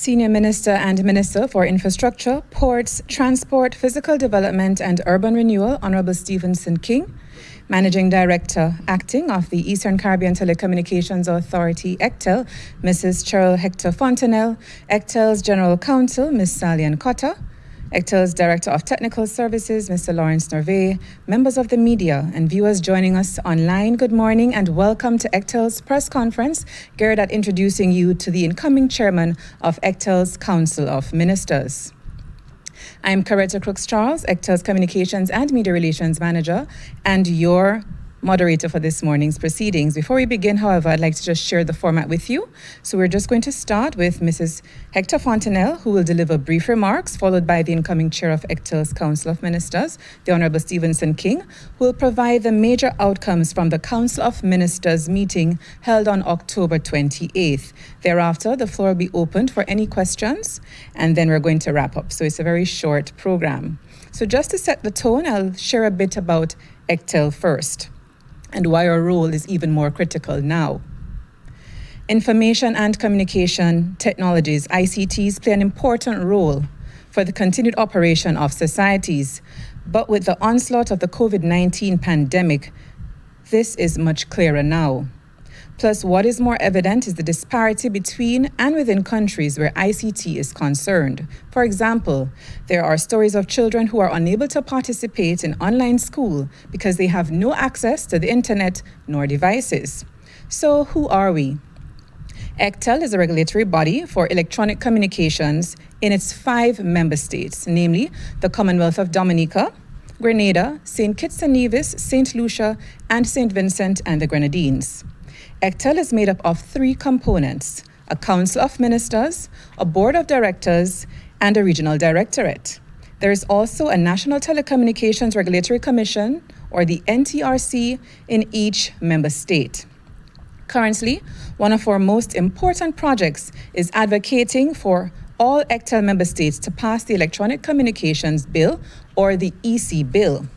Senior Minister and Minister for Infrastructure, Ports, Transport, Physical Development and Urban Renewal, Honorable Stephenson King, Managing Director, Acting of the Eastern Caribbean Telecommunications Authority, ECTEL, Mrs. Cheryl Hector Fontenelle, ECTEL's General Counsel, Ms. Sally Cotta, ECTEL's Director of Technical Services, Mr. Lawrence Nervay, members of the media and viewers joining us online, good morning and welcome to ECTEL's press conference geared at introducing you to the incoming chairman of ECTEL's Council of Ministers. I am Coretta Crooks-Charles, ECTEL's Communications and Media Relations Manager, and your moderator for this morning's proceedings. Before we begin, however, I'd like to just share the format with you. So we're just going to start with Mrs. Hector Fontenelle, who will deliver brief remarks, followed by the incoming chair of ECTEL's Council of Ministers, the Honorable Stephenson King, who will provide the major outcomes from the Council of Ministers meeting held on October 28th. Thereafter, the floor will be opened for any questions, and then we're going to wrap up. So it's a very short program. So just to set the tone, I'll share a bit about ECTEL first, and why our role is even more critical now. Information and communication technologies, ICTs, play an important role for the continued operation of societies. But with the onslaught of the COVID-19 pandemic, this is much clearer now. Plus, what is more evident is the disparity between and within countries where ICT is concerned. For example, there are stories of children who are unable to participate in online school because they have no access to the internet nor devices. So who are we? ECTEL is a regulatory body for electronic communications in its 5 member states, namely the Commonwealth of Dominica, Grenada, St. Kitts and Nevis, St. Lucia, and St. Vincent and the Grenadines. ECTEL is made up of 3 components: a Council of Ministers, a Board of Directors, and a Regional Directorate. There is also a National Telecommunications Regulatory Commission, or the NTRC, in each member state. Currently, one of our most important projects is advocating for all ECTEL member states to pass the Electronic Communications Bill, or the EC Bill.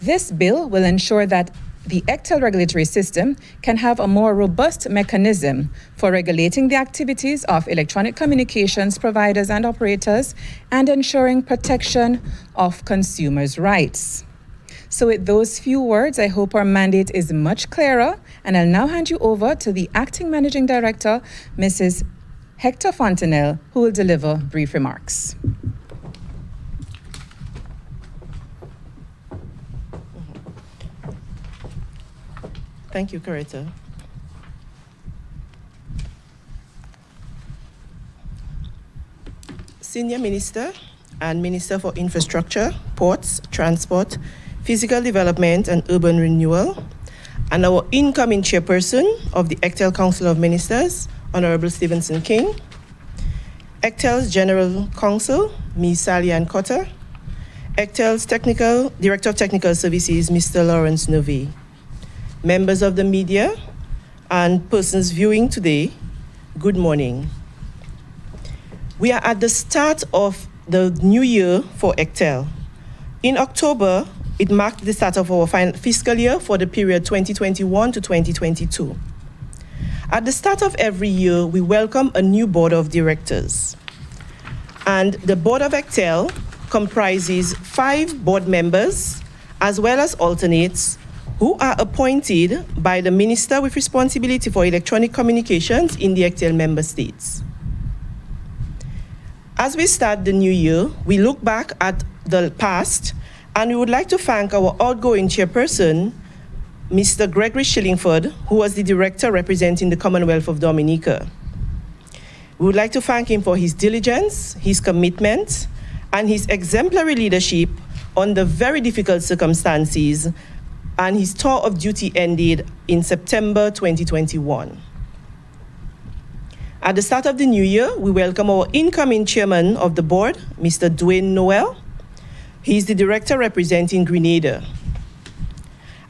This bill will ensure that the ECTEL regulatory system can have a more robust mechanism for regulating the activities of electronic communications providers and operators and ensuring protection of consumers' rights. So with those few words, I hope our mandate is much clearer, and I'll now hand you over to the Acting Managing Director, Mrs. Hector Fontenelle, who will deliver brief remarks. Thank you, Coretta. Senior Minister and Minister for Infrastructure, Ports, Transport, Physical Development and Urban Renewal, and our incoming chairperson of the ECTEL Council of Ministers, Honorable Stephenson King, ECTEL's General Counsel, Ms. Sally Cotta, ECTEL's Director of Technical Services, Mr. Lawrence Nervay, members of the media and persons viewing today, good morning. We are at the start of the new year for ECTEL. In October, it marked the start of our fiscal year for the period 2021 to 2022. At the start of every year, we welcome a new board of directors. And the board of ECTEL comprises 5 board members as well as alternates who are appointed by the Minister with responsibility for electronic communications in the ECTEL member states. As we start the new year, we look back at the past, and we would like to thank our outgoing chairperson, Mr. Gregory Shillingford, who was the director representing the Commonwealth of Dominica. We would like to thank him for his diligence, his commitment, and his exemplary leadership under very difficult circumstances, and his tour of duty ended in September 2021. At the start of the new year, we welcome our incoming chairman of the board, Mr. Dwayne Noel. He is the director representing Grenada.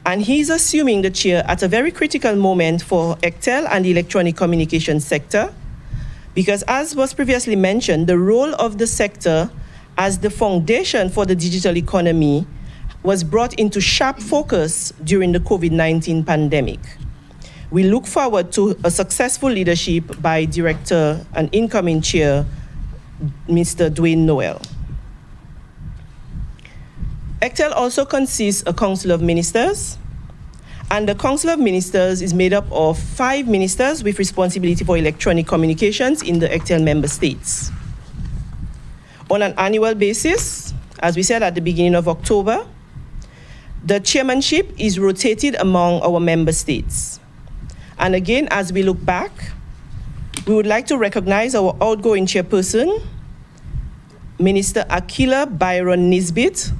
And he's assuming the chair at a very critical moment for ECTEL and the electronic communications sector, because as was previously mentioned, the role of the sector as the foundation for the digital economy was brought into sharp focus during the COVID-19 pandemic. We look forward to a successful leadership by Director and incoming Chair Mr. Dwayne Noel. ECTEL also consists of a Council of Ministers, and the Council of Ministers is made up of 5 ministers with responsibility for electronic communications in the ECTEL member states. On an annual basis, as we said at the beginning of October, the chairmanship is rotated among our member states. And again, as we look back, we would like to recognize our outgoing chairperson, Minister Akila Byron Nisbet,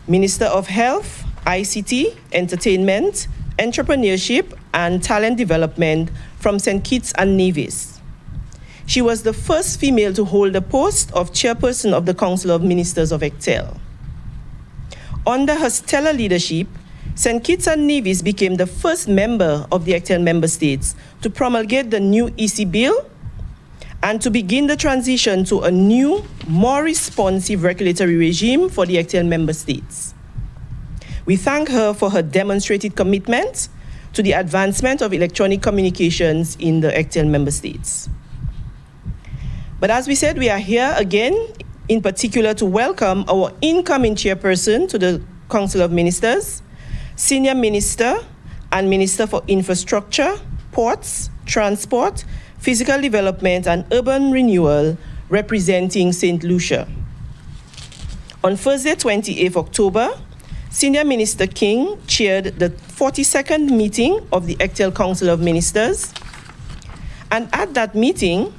Minister of Health, ICT, Entertainment, Entrepreneurship, and Talent Development from St. Kitts and Nevis. She was the first female to hold the post of chairperson of the Council of Ministers of ECTEL. Under her stellar leadership, St. Kitts and Nevis became the first member of the ECTEL member states to promulgate the new EC bill and to begin the transition to a new, more responsive regulatory regime for the ECTEL member states. We thank her for her demonstrated commitment to the advancement of electronic communications in the ECTEL member states. But as we said, we are here again, in particular to welcome our incoming chairperson to the Council of Ministers, Senior Minister and Minister for Infrastructure, Ports, Transport, Physical Development and Urban Renewal, representing St. Lucia. On Thursday, 28th October, Senior Minister King chaired the 42nd meeting of the ECTEL Council of Ministers, and at that meeting,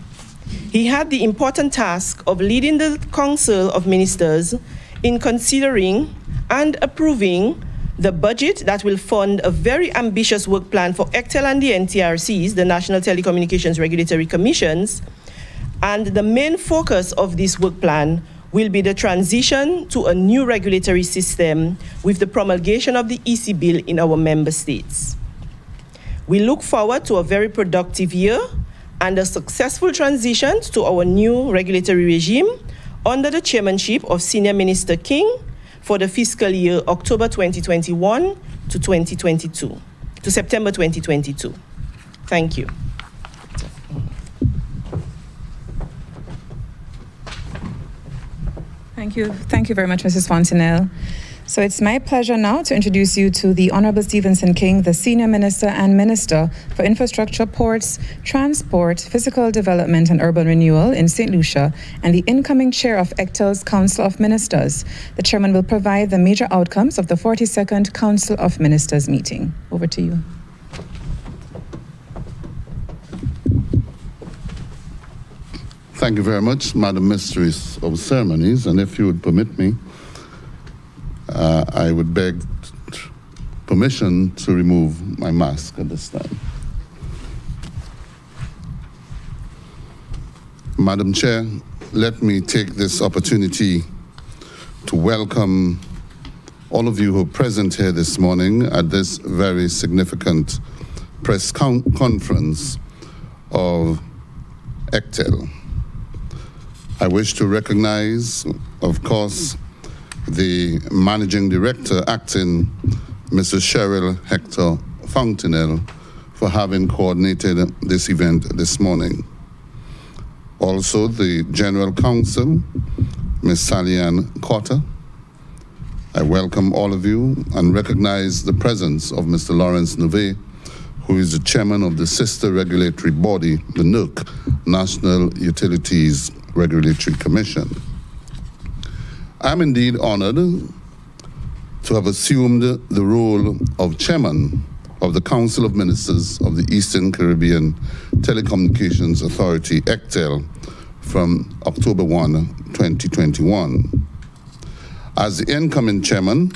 he had the important task of leading the Council of Ministers in considering and approving the budget that will fund a very ambitious work plan for ECTEL and the NTRCs, the National Telecommunications Regulatory Commissions, and the main focus of this work plan will be the transition to a new regulatory system with the promulgation of the EC bill in our member states. We look forward to a very productive year and a successful transition to our new regulatory regime under the chairmanship of Senior Minister King for the fiscal year October 2021 to September 2022. Thank you. Thank you very much, Mrs. Fontenelle. So it's my pleasure now to introduce you to the Honorable Stephenson King, the Senior Minister and Minister for Infrastructure, Ports, Transport, Physical Development and Urban Renewal in St. Lucia, and the incoming chair of ECTEL's Council of Ministers. The chairman will provide the major outcomes of the 42nd Council of Ministers meeting. Over to you. Thank you very much, Madam Mistress of Ceremonies, and if you would permit me, I would beg permission to remove my mask at this time. Madam Chair, let me take this opportunity to welcome all of you who are present here this morning at this very significant press conference of ECTEL. I wish to recognize, of course, the Managing Director acting, Mrs. Cheryl Hector Fontenelle, for having coordinated this event this morning. Also, the General Counsel, Ms. Sally-Ann Cotter. I welcome all of you and recognize the presence of Mr. Lawrence Nouvet, who is the chairman of the sister regulatory body, the NUC, National Utilities Regulatory Commission. I'm indeed honored to have assumed the role of chairman of the Council of Ministers of the Eastern Caribbean Telecommunications Authority, ECTEL, from October 1, 2021. As the incoming chairman,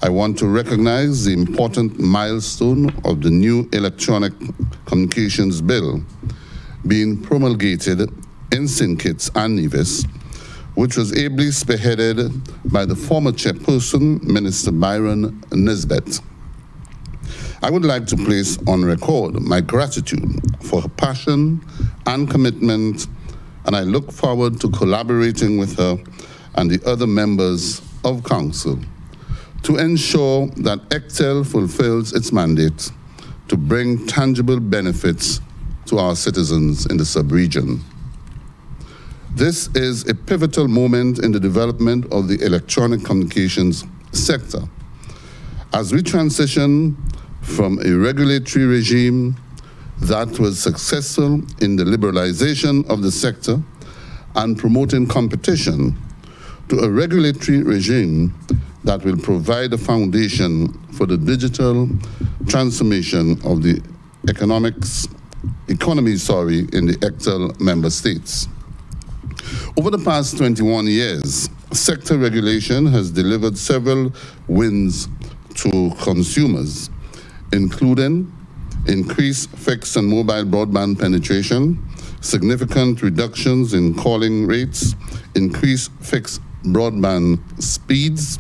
I want to recognize the important milestone of the new Electronic Communications Bill being promulgated in St. Kitts and Nevis, which was ably spearheaded by the former chairperson, Minister Byron Nisbet. I would like to place on record my gratitude for her passion and commitment, and I look forward to collaborating with her and the other members of Council to ensure that ECTEL fulfills its mandate to bring tangible benefits to our citizens in the sub-region. This is a pivotal moment in the development of the electronic communications sector. As we transition from a regulatory regime that was successful in the liberalization of the sector and promoting competition to a regulatory regime that will provide a foundation for the digital transformation of the economy in the ECTEL member states. Over the past 21 years, sector regulation has delivered several wins to consumers, including increased fixed and mobile broadband penetration, significant reductions in calling rates, increased fixed broadband speeds,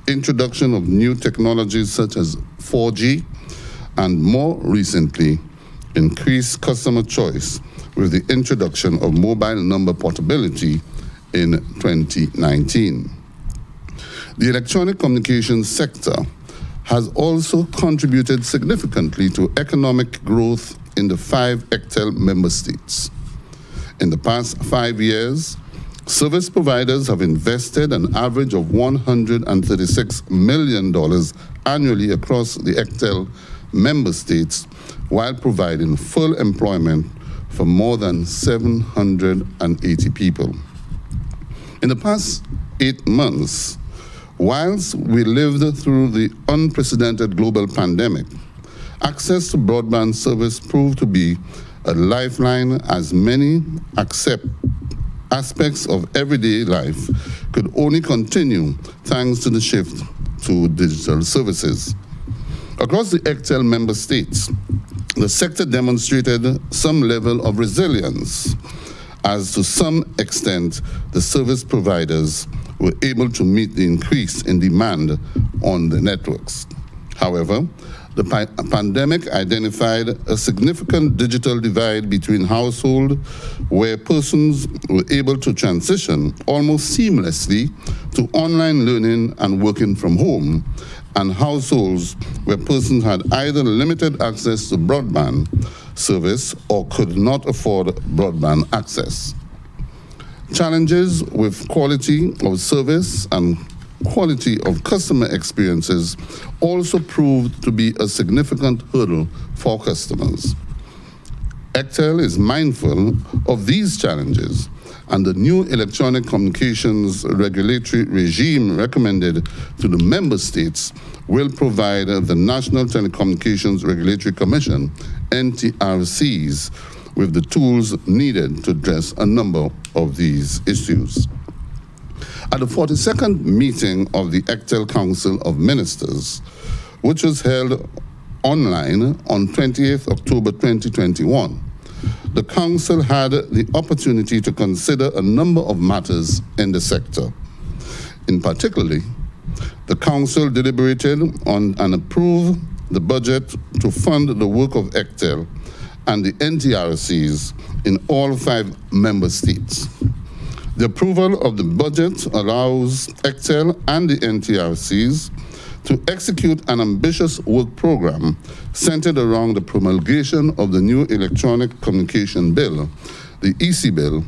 introduction of new technologies such as 4G, and more recently, increased customer choice with the introduction of mobile number portability in 2019. The electronic communications sector has also contributed significantly to economic growth in the 5 ECTEL member states. In the past 5 years, service providers have invested an average of $136 million annually across the ECTEL member states while providing full employment for more than 780 people. In the past 8 months, whilst we lived through the unprecedented global pandemic, access to broadband service proved to be a lifeline as many aspects of everyday life could only continue thanks to the shift to digital services. Across the ECTEL member states, the sector demonstrated some level of resilience, as to some extent the service providers were able to meet the increase in demand on the networks. However, the pandemic identified a significant digital divide between households where persons were able to transition almost seamlessly to online learning and working from home, and households where persons had either limited access to broadband service or could not afford broadband access. Challenges with quality of service and quality of customer experiences also proved to be a significant hurdle for customers. ECTEL is mindful of these challenges, and the new electronic communications regulatory regime recommended to the member states will provide the National Telecommunications Regulatory Commission, NTRCs, with the tools needed to address a number of these issues. At the 42nd meeting of the ECTEL Council of Ministers, which was held online on 20th October 2021, the Council had the opportunity to consider a number of matters in the sector. In particular, the Council deliberated on and approved the budget to fund the work of ECTEL and the NTRCs in all 5 member states. The approval of the budget allows ECTEL and the NTRCs to execute an ambitious work program centered around the promulgation of the new Electronic Communication Bill, the EC Bill,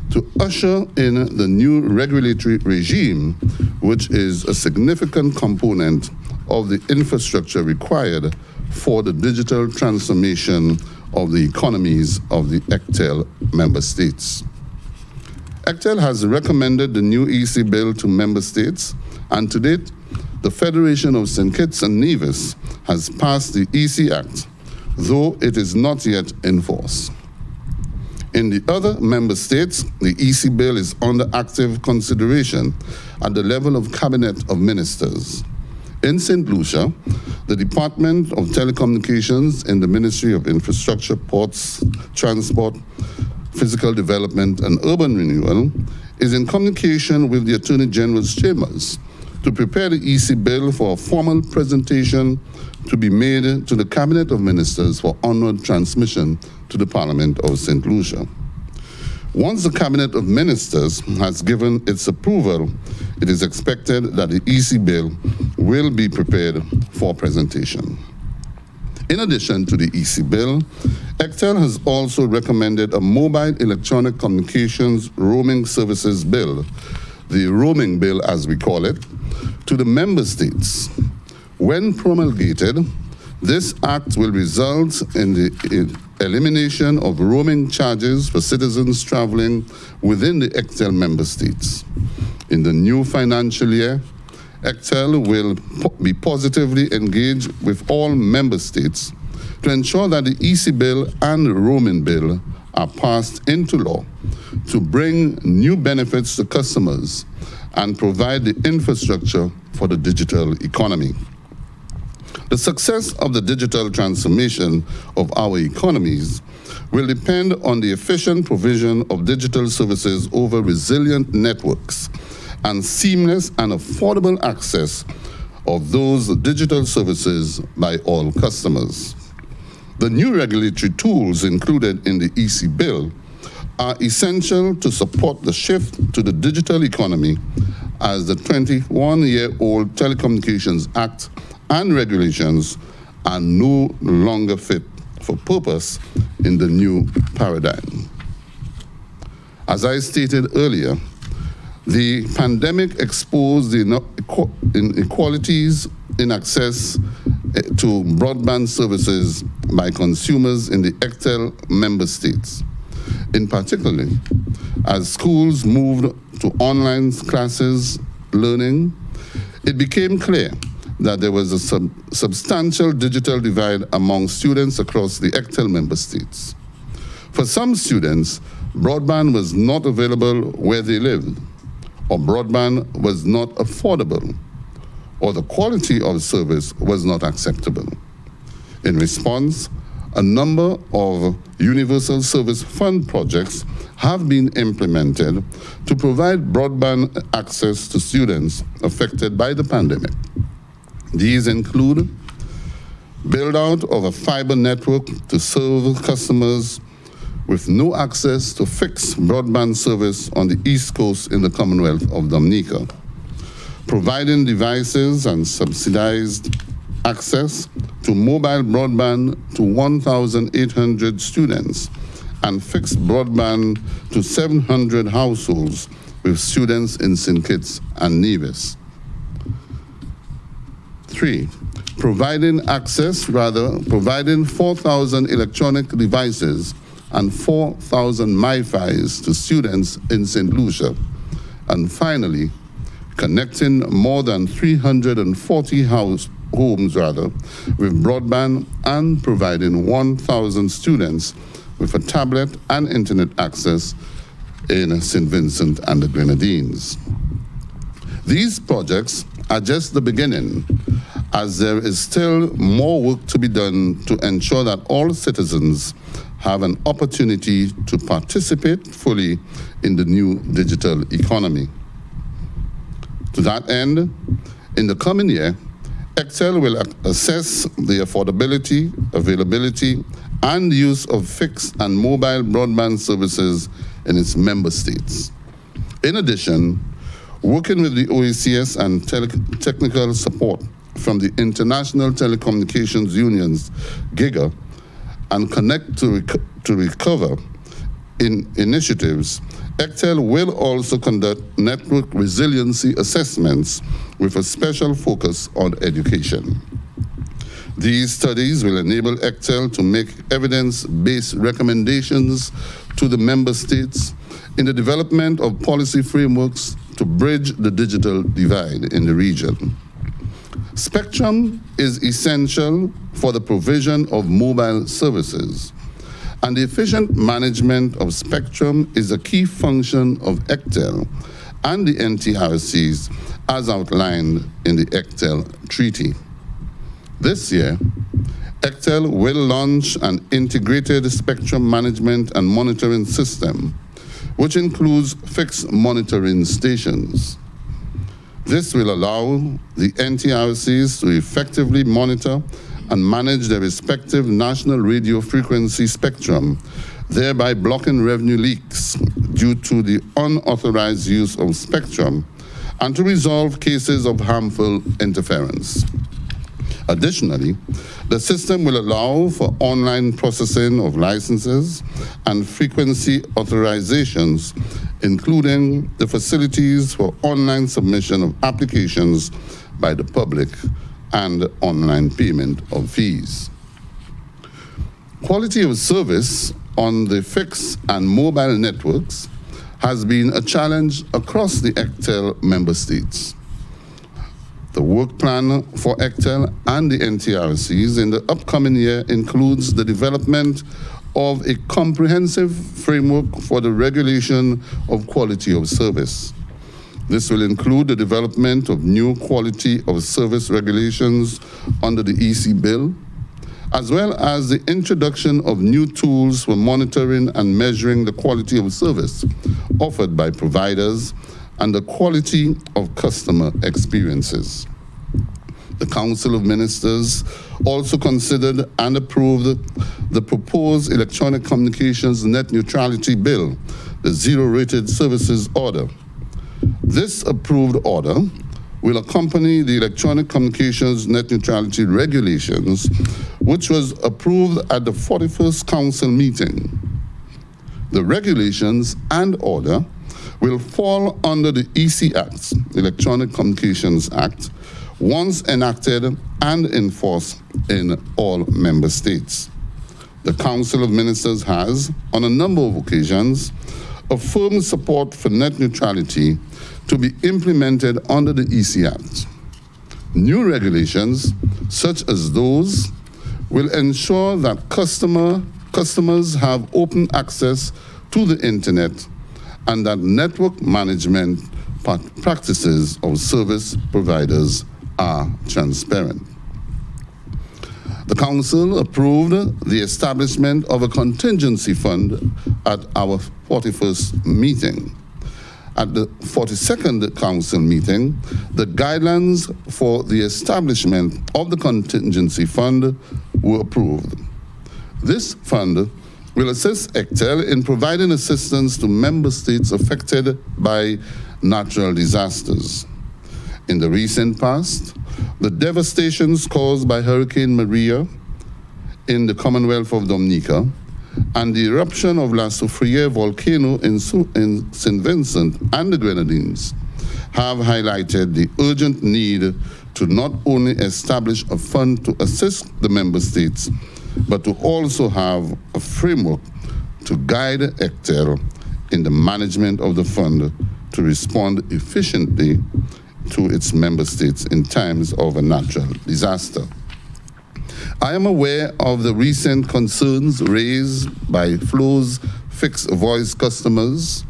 to usher in the new regulatory regime, which is a significant component of the infrastructure required for the digital transformation of the economies of the ECTEL member states. ECTEL has recommended the new EC Bill to member states, and to date, the Federation of St. Kitts and Nevis has passed the EC Act, though it is not yet in force. In the other member states, the EC Bill is under active consideration at the level of Cabinet of Ministers. In St. Lucia, the Department of Telecommunications in the Ministry of Infrastructure, Ports, Transport, Physical Development and Urban Renewal is in communication with the Attorney General's chambers to prepare the EC Bill for a formal presentation to be made to the Cabinet of Ministers for onward transmission to the Parliament of St. Lucia. Once the Cabinet of Ministers has given its approval, it is expected that the EC Bill will be prepared for presentation. In addition to the EC Bill, ECTEL has also recommended a mobile electronic communications roaming services bill, the roaming bill as we call it, to the member states. When promulgated, this act will result in the elimination of roaming charges for citizens traveling within the ECTEL member states. In the new financial year, ECTEL will be positively engaged with all member states to ensure that the EC bill and the roaming bill are passed into law to bring new benefits to customers and provide the infrastructure for the digital economy. The success of the digital transformation of our economies will depend on the efficient provision of digital services over resilient networks and seamless and affordable access of those digital services by all customers. The new regulatory tools included in the EC bill are essential to support the shift to the digital economy, as the 21-year-old Telecommunications Act and regulations are no longer fit for purpose in the new paradigm. As I stated earlier, the pandemic exposed the inequalities in access to broadband services by consumers in the ECTEL member states. In particular, as schools moved to online classes learning, it became clear that there was a substantial digital divide among students across the ECTEL member states. For some students, broadband was not available where they lived, or broadband was not affordable, or the quality of service was not acceptable. In response, a number of Universal Service Fund projects have been implemented to provide broadband access to students affected by the pandemic. These include build-out of a fiber network to serve customers with no access to fixed broadband service on the East Coast in the Commonwealth of Dominica, providing devices and subsidized access to mobile broadband to 1,800 students and fixed broadband to 700 households with students in St. Kitts and Nevis. 3, providing 4,000 electronic devices and 4,000 MiFis to students in St. Lucia. And finally, connecting more than 340 homes with broadband and providing 1,000 students with a tablet and internet access in St. Vincent and the Grenadines. These projects are just the beginning, as there is still more work to be done to ensure that all citizens have an opportunity to participate fully in the new digital economy. To that end, in the coming year, ECTEL will assess the affordability, availability, and use of fixed and mobile broadband services in its member states. In addition, working with the OECS and technical support from the International Telecommunications Union's GIGA and Connect to Recover initiatives, ECTEL will also conduct network resiliency assessments with a special focus on education. These studies will enable ECTEL to make evidence-based recommendations to the member states in the development of policy frameworks to bridge the digital divide in the region. Spectrum is essential for the provision of mobile services, and the efficient management of spectrum is a key function of ECTEL and the NTRCs as outlined in the ECTEL Treaty. This year, ECTEL will launch an integrated spectrum management and monitoring system, which includes fixed monitoring stations. This will allow the NTRCs to effectively monitor and manage their respective national radio frequency spectrum, thereby blocking revenue leaks due to the unauthorized use of spectrum, and to resolve cases of harmful interference. Additionally, the system will allow for online processing of licenses and frequency authorizations, including the facilities for online submission of applications by the public and online payment of fees. Quality of service on the fixed and mobile networks has been a challenge across the ECTEL member states. The work plan for ECTEL and the NTRCs in the upcoming year includes the development of a comprehensive framework for the regulation of quality of service. This will include the development of new quality of service regulations under the EC bill, as well as the introduction of new tools for monitoring and measuring the quality of service offered by providers and the quality of customer experiences. The Council of Ministers also considered and approved the proposed Electronic Communications Net Neutrality Bill, the Zero Rated Services Order. This approved order will accompany the Electronic Communications Net Neutrality Regulations, which was approved at the 41st Council meeting. The regulations and order will fall under the EC Act, Electronic Communications Act, once enacted and enforced in all member states. The Council of Ministers has, on a number of occasions, affirmed support for net neutrality to be implemented under the EC Act. New regulations, such as those, will ensure that customers have open access to the internet and that network management practices of service providers are transparent. The Council approved the establishment of a contingency fund at our 41st meeting. At the 42nd Council meeting, the guidelines for the establishment of the contingency fund were approved. This fund will assist ECTEL in providing assistance to member states affected by natural disasters. In the recent past, the devastations caused by Hurricane Maria in the Commonwealth of Dominica and the eruption of La Soufriere volcano in St. Vincent and the Grenadines have highlighted the urgent need to not only establish a fund to assist the member states, but to also have a framework to guide ECTEL in the management of the fund to respond efficiently to its member states in times of a natural disaster. I am aware of the recent concerns raised by Flow's fixed voice customers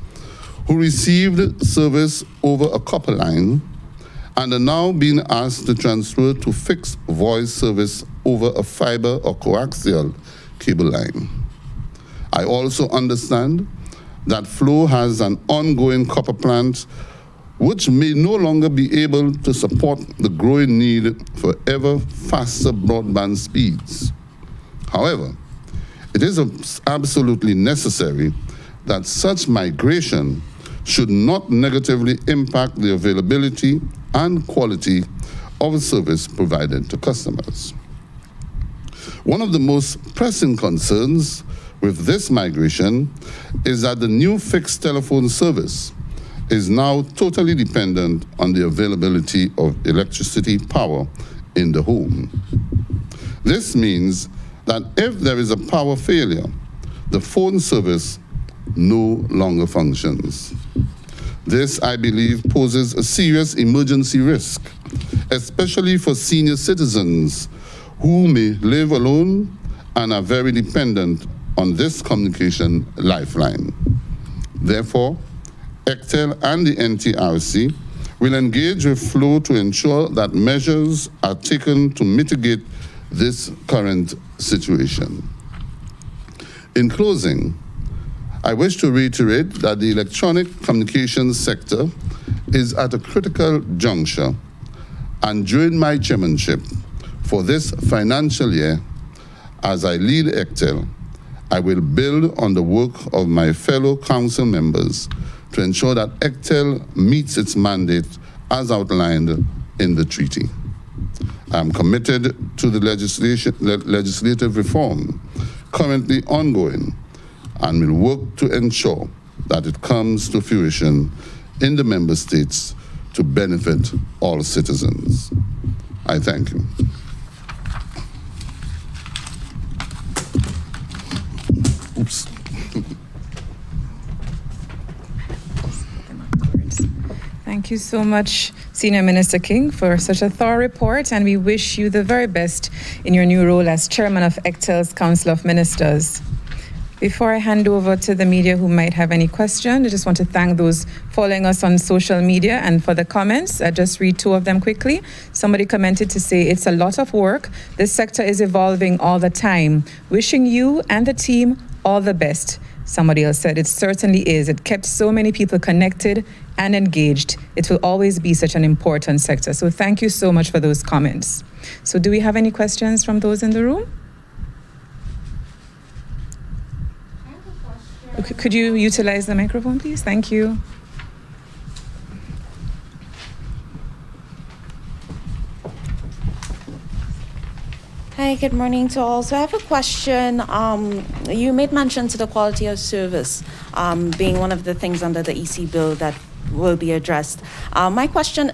who received service over a copper line and are now being asked to transfer to fixed voice service over a fiber or coaxial cable line. I also understand that Flow has an ongoing copper plant which may no longer be able to support the growing need for ever faster broadband speeds. However, it is absolutely necessary that such migration should not negatively impact the availability and quality of service provided to customers. One of the most pressing concerns with this migration is that the new fixed telephone service is now totally dependent on the availability of electricity power in the home. This means that if there is a power failure, the phone service no longer functions. This, I believe, poses a serious emergency risk, especially for senior citizens who may live alone and are very dependent on this communication lifeline. Therefore, ECTEL and the NTRC will engage with Flow to ensure that measures are taken to mitigate this current situation. In closing, I wish to reiterate that the electronic communications sector is at a critical juncture, and during my chairmanship for this financial year, as I lead ECTEL, I will build on the work of my fellow council members to ensure that ECTEL meets its mandate as outlined in the treaty. I'm committed to the legislative reform currently ongoing and will work to ensure that it comes to fruition in the member states to benefit all citizens. I thank you. Oops. Thank you so much, Senior Minister King, for such a thorough report, and we wish you the very best in your new role as Chairman of ECTEL's Council of Ministers. Before I hand over to the media who might have any questions, I just want to thank those following us on social media and for the comments. I just read two of them quickly. Somebody commented to say, it's a lot of work. This sector is evolving all the time. Wishing you and the team all the best. Somebody else said, it certainly is. It kept so many people connected and engaged. It will always be such an important sector. So thank you so much for those comments. So do we have any questions from those in the room? Okay, could you utilize the microphone, please? Thank you. Hi, good morning to all. So I have a question. You made mention to the quality of service being one of the things under the EC bill that will be addressed. My question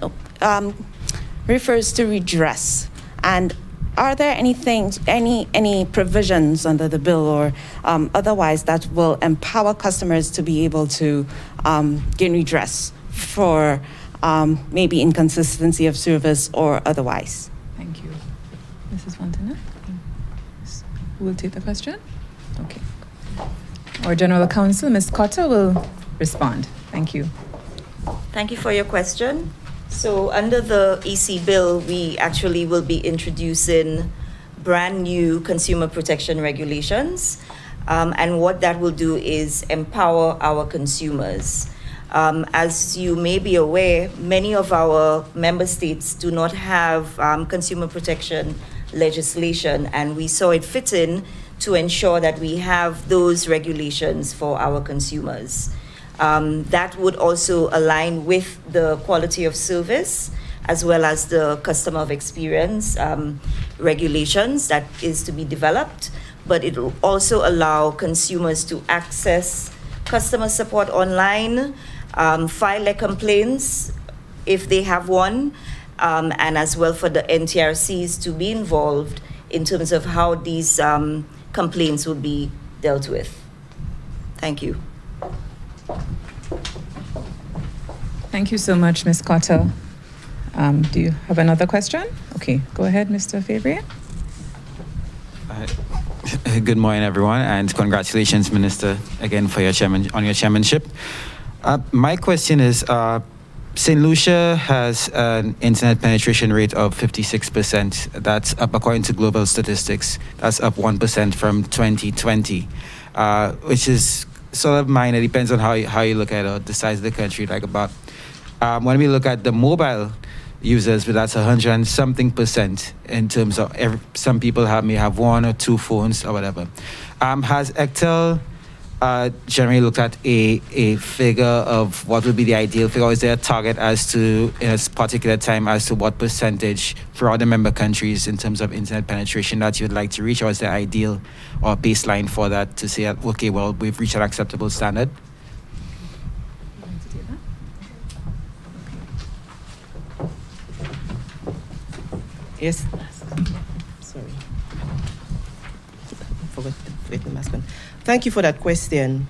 refers to redress. And are there any provisions under the bill or otherwise that will empower customers to be able to gain redress for maybe inconsistency of service or otherwise? Thank you. Mrs. Fontana, who will take the question? Okay. Our General Counsel, Ms. Cotter, will respond. Thank you. Thank you for your question. So under the EC bill, we actually will be introducing brand new consumer protection regulations. And what that will do is empower our consumers. As you may be aware, many of our member states do not have consumer protection legislation, and we saw it fitting to ensure that we have those regulations for our consumers. That would also align with the quality of service as well as the customer of experience regulations that is to be developed, but it will also allow consumers to access customer support online, file their complaints if they have one, and as well for the NTRCs to be involved in terms of how these complaints will be dealt with. Thank you. Thank you so much, Ms. Cotter. Do you have another question? Okay, go ahead, Mr. Fabre. Good morning, everyone, and congratulations, Minister, again for your chairmanship. My question is, St. Lucia has an internet penetration rate of 56%. That's up, according to global statistics. That's up 1% from 2020, which is sort of minor. It depends on how you look at it, the size of the country. Like about when we look at the mobile users, but that's 100 and something percent in terms of some people may have one or two phones or whatever. Has ECTEL generally looked at a figure of what would be the ideal figure? Or is there a target as to, in a particular time, as to what percentage for other member countries in terms of internet penetration that you'd like to reach? Or is there ideal or baseline for that to say, okay, well, we've reached an acceptable standard? Yes. Sorry. I forgot to put the mask on. Thank you for that question.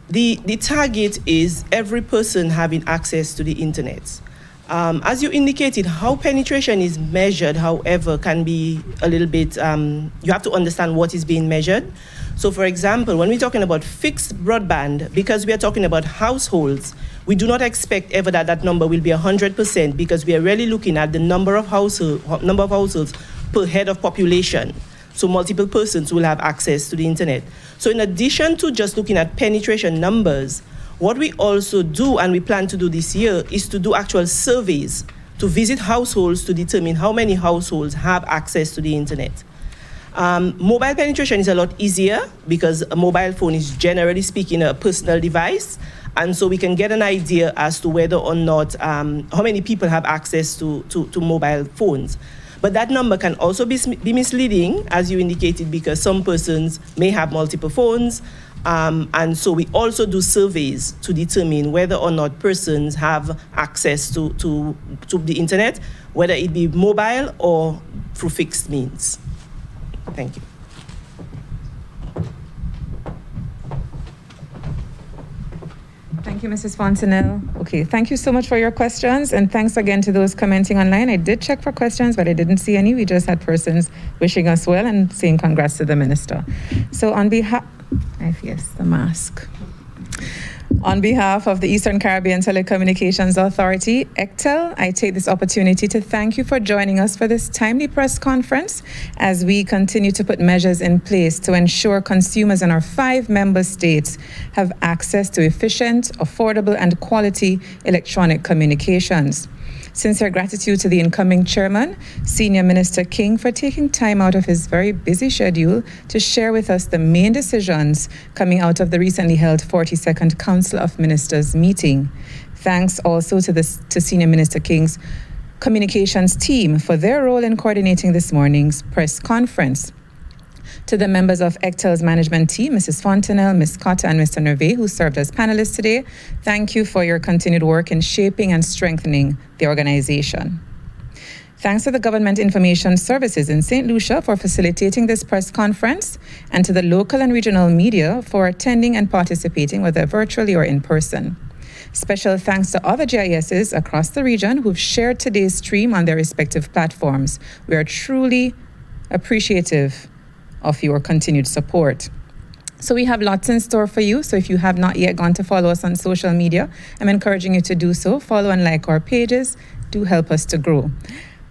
The target is every person having access to the internet. As you indicated, how penetration is measured, however, can be a little bit, you have to understand what is being measured. So for example, when we're talking about fixed broadband, because we are talking about households, we do not expect ever that number will be 100% because we are really looking at the number of households per head of population. So multiple persons will have access to the internet. So in addition to just looking at penetration numbers, what we also do, and we plan to do this year, is to do actual surveys to visit households to determine how many households have access to the internet. Mobile penetration is a lot easier because a mobile phone is, generally speaking, a personal device. And so we can get an idea as to whether or not, how many people have access to mobile phones. But that number can also be misleading, as you indicated, because some persons may have multiple phones. And so we also do surveys to determine whether or not persons have access to the internet, whether it be mobile or through fixed means. Thank you. Thank you, Mrs. Fontenelle. Okay, thank you so much for your questions, and thanks again to those commenting online. I did check for questions, but I didn't see any. We just had persons wishing us well and saying congrats to the minister. So on behalf, yes, the mask. On behalf of the Eastern Caribbean Telecommunications Authority, ECTEL, I take this opportunity to thank you for joining us for this timely press conference as we continue to put measures in place to ensure consumers in our 5 member states have access to efficient, affordable, and quality electronic communications. Sincere gratitude to the incoming chairman, Senior Minister King, for taking time out of his very busy schedule to share with us the main decisions coming out of the recently held 42nd Council of Ministers meeting. Thanks also to Senior Minister King's communications team for their role in coordinating this morning's press conference. To the members of ECTEL's management team, Mrs. Fontenelle, Ms. Cotta, and Mr. Nervais, who served as panelists today, thank you for your continued work in shaping and strengthening the organization. Thanks to the Government Information Services in St. Lucia for facilitating this press conference, and to the local and regional media for attending and participating, whether virtually or in person. Special thanks to other GISs across the region who've shared today's stream on their respective platforms. We are truly appreciative of your continued support. So we have lots in store for you. So if you have not yet gone to follow us on social media, I'm encouraging you to do so. Follow and like our pages. Do help us to grow.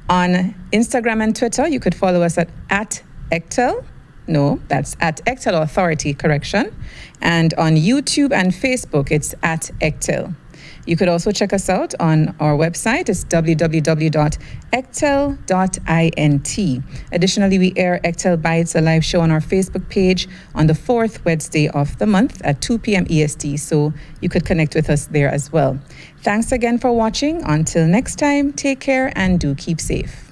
On Instagram and Twitter, you could follow us at ECTEL. No, that's at ECTEL Authority, correction. And on YouTube and Facebook, it's at ECTEL. You could also check us out on our website. It's www.ectel.int. Additionally, we air ECTEL Bites, a live show on our Facebook page on the 4th Wednesday of the month at 2 p.m. EST, so you could connect with us there as well. Thanks again for watching. Until next time, take care and do keep safe.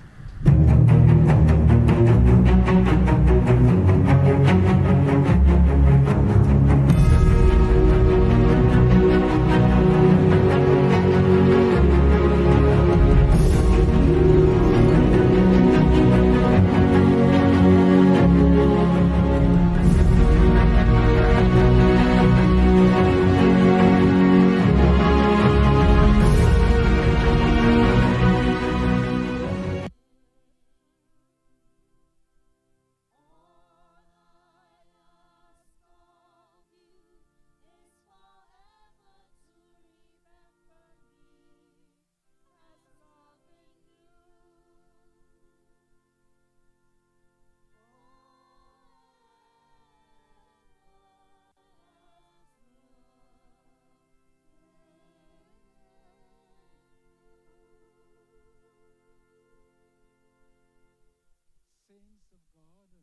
Saints of God,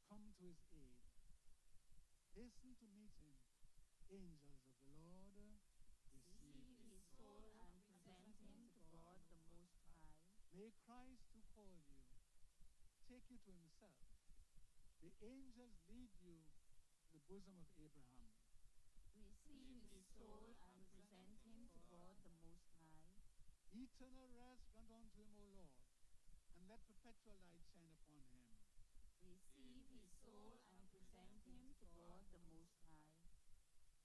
come to his aid. Hasten to meet him. Angels of the Lord, receive his soul and present him to God the Most High. May Christ who called you take you to himself. The angels lead you to the bosom of Abraham. Receive his soul and present him to God the Most High. Eternal rest grant unto him, O Lord, and let perpetual light shine upon him.